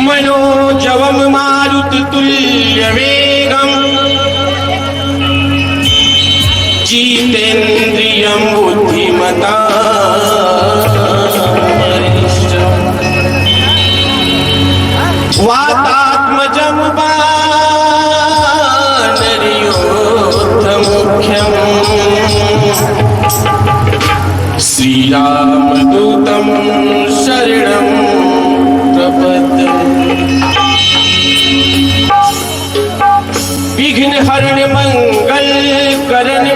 मनोजवम मारुततुल्यवेगम् जितेन्द्रियं बुद्धिमताम् वातात्मजं वानरयोद्धमुख्यम् श्रीरामदूतं शरणं प्रपद्ये। विघ्न हरण मंगल करण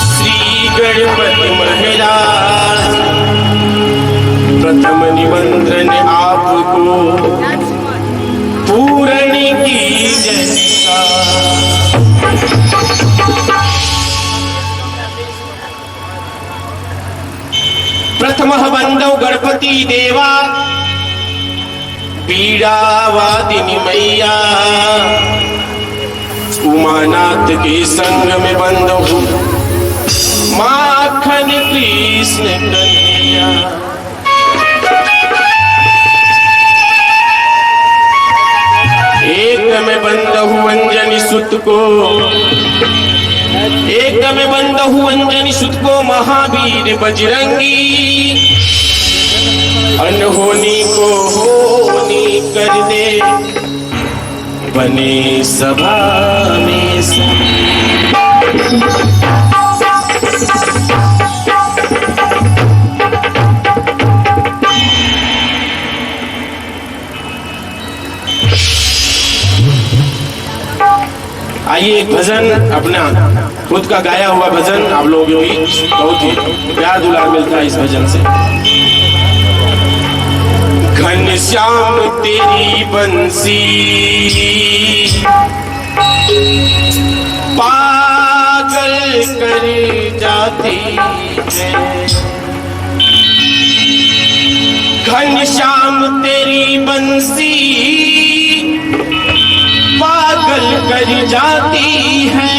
श्री गणपति महाराज प्रथम निमंत्रण आपको पूर्ण की जैसा। प्रथम बंदौ गणपति देवा पीड़ावादिनी मैया उमानाथ के संग में बंद हूँ माखन कृष्ण कन्हैया। एक में बंद हूँ अंजनी सुत को, एक में बंद हूँ अंजनी सुत को महावीर बजरंगी। अनहोनी को होनी कर दे बने सभा में आइए एक भजन अपना खुद का गाया हुआ भजन आप लोगों की बहुत ही प्यार दुलार मिलता है इस भजन से। घनश्याम तेरी बंसी पागल कर जाती है। घनश्याम तेरी बंसी पागल कर जाती है।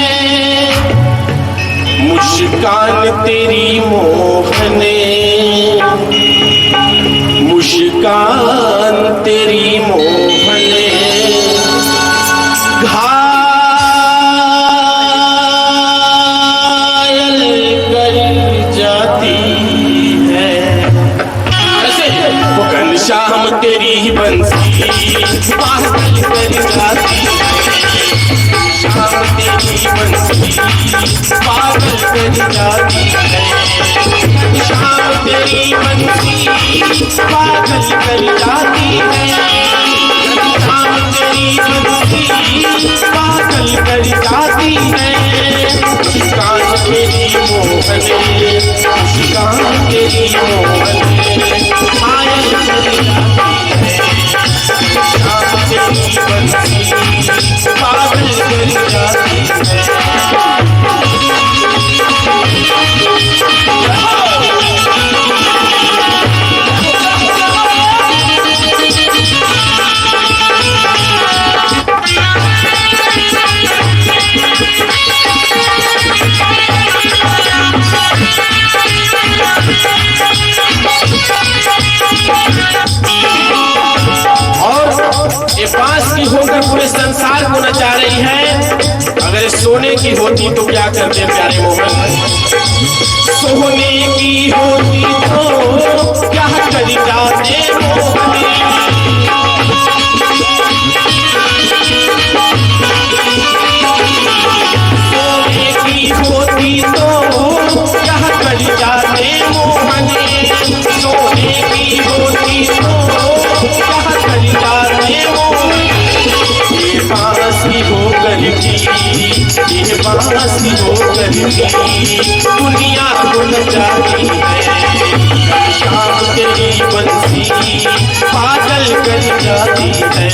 मुस्कान तेरी मोहने, मुस्कान तेरी मोहने घायल कर जाती है। ऐसे वो घनश्याम तेरी बंसी पागल कर जाती है। श्याम तेरी बंसी पागल कर जाती है। श्याम तेरी बंसी पागल कर जाती है। श्याम तेरी बंसी पागल कर जाती है। मुस्कान तेरी मोहने, मुस्कान तेरी मोहने घायल कर जाती है। श्याम तेरी बंसी पागल कर जाती है। ये बांस की होकर पूरे संसार को नचा रही है। अगर सोने की होती तो क्या करते प्यारे मोहन। सोने की होती तो क्या कर जाते मोहन। सोने की होती तो क्या कर जाते मोहन। सोने की होती तो क्या कर जाते मोहन। ये बांसी होकर की, ये बांसी होकर की दुनिया को नचाती है। श्याम तेरी बंसी पागल कर जाती है।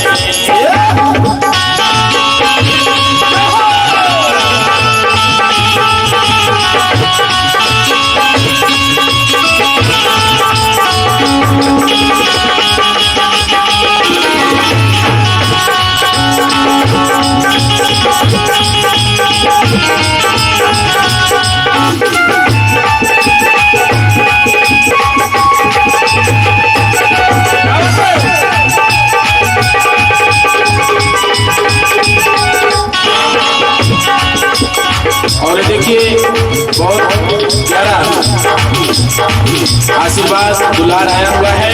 आशीर्वाद दुलार आया हुआ है।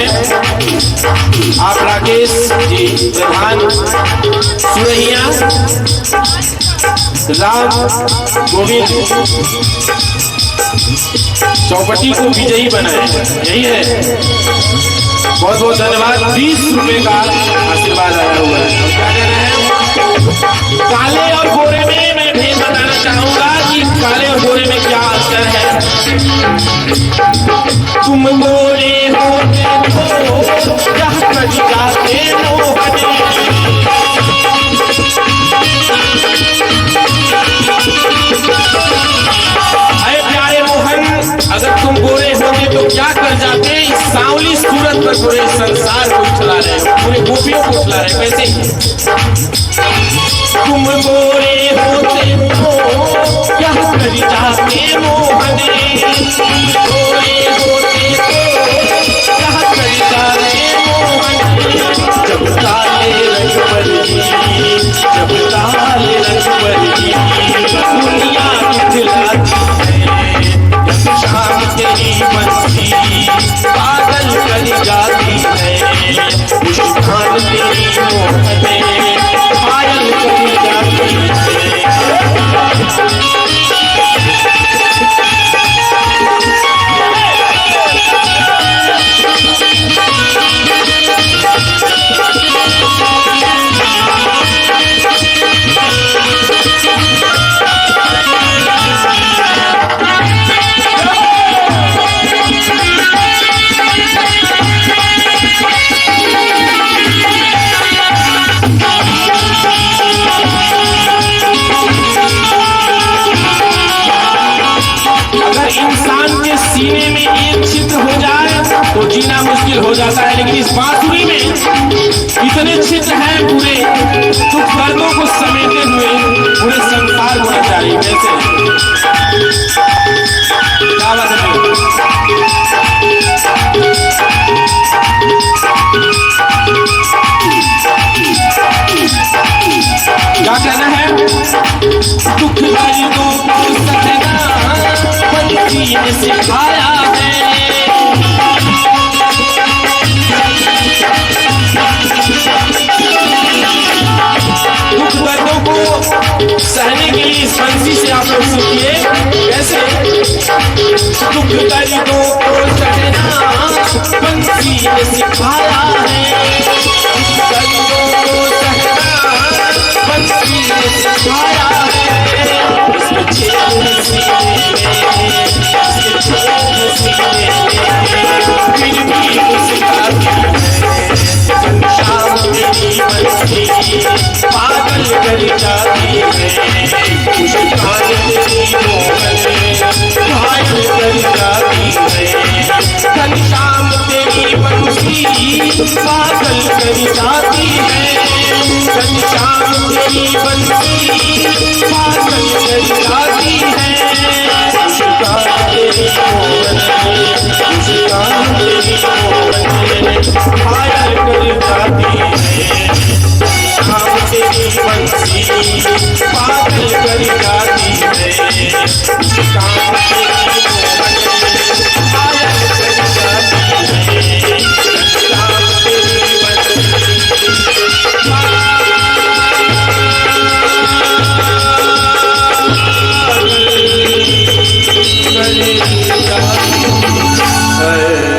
आप राकेश जी प्रधान सुरैया राम गोविंद चौपटी को विजयी बनाए, यही है। बहुत बहुत धन्यवाद। 20 रुपए का आशीर्वाद आया हुआ है। क्या कहना है? काले और गोरे में मैं भेद बताना चाहूंगा कि काले और गोरे में क्या अंतर है। तुम गोरे होते हो जहाँ जाते मोहने, अरे प्यारे मोहन, अगर तुम गोरे होते तो क्या कर जाते? इस सांवली सूरत पर पूरे संसार को चला रहे हो, पूरे गोपियों को चला रहे हो। कैसे? तुम गोरे होते हो क्या कर जाते मोहने, गोरे होते हो क्या कर जाते मोहने। जब काले रंग पर जब काले रंग पर दुनिया दिखलाती है, शाम तेरी बंसी पागल कर जाती है, मुस्कान तेरी मोहने पायल कर जाती है। इंसान के सीने में एक छिद्र हो जाए तो जीना मुश्किल हो जाता है, लेकिन इस बांसुरी में इतने छिद्र हैं पूरे, तो दर्दों को समेटे हुए पूरे संसार को नचारी। वैसे क्या बात है? क्या कहना है? दुख दर्दों को सहना पंछी ने सिखाया है, दुख दर्दों को सहने के लिए इस बंसी से आप लोग सीखिए। कैसे? दुख दर्दों को सहना बंसी ने सिखाया है, दर्दों को सहना बंसी ने सिखाया है। इसमें छेद सीने में, इसमें छेद सीने में, फिर भी मुस्कुराती है। शाम मेरी बंसी पागल कर जाती है, मुस्कान तेरी मोहने घायल कर जाती है। घनश्याम तेरी बंसी पागल कर जाती है, घनश्याम तेरी बंसी पागल कर जाती है। मुस्कान तेरी मोहने, मुस्कान तेरी मोहने घायल कर जाती है। शाम तेरी बंसी पागल कर जाती है, मुस्कान तेरी मोहने घायल कर जाती है। शाम तेरी बंसी पागल कर जाती है।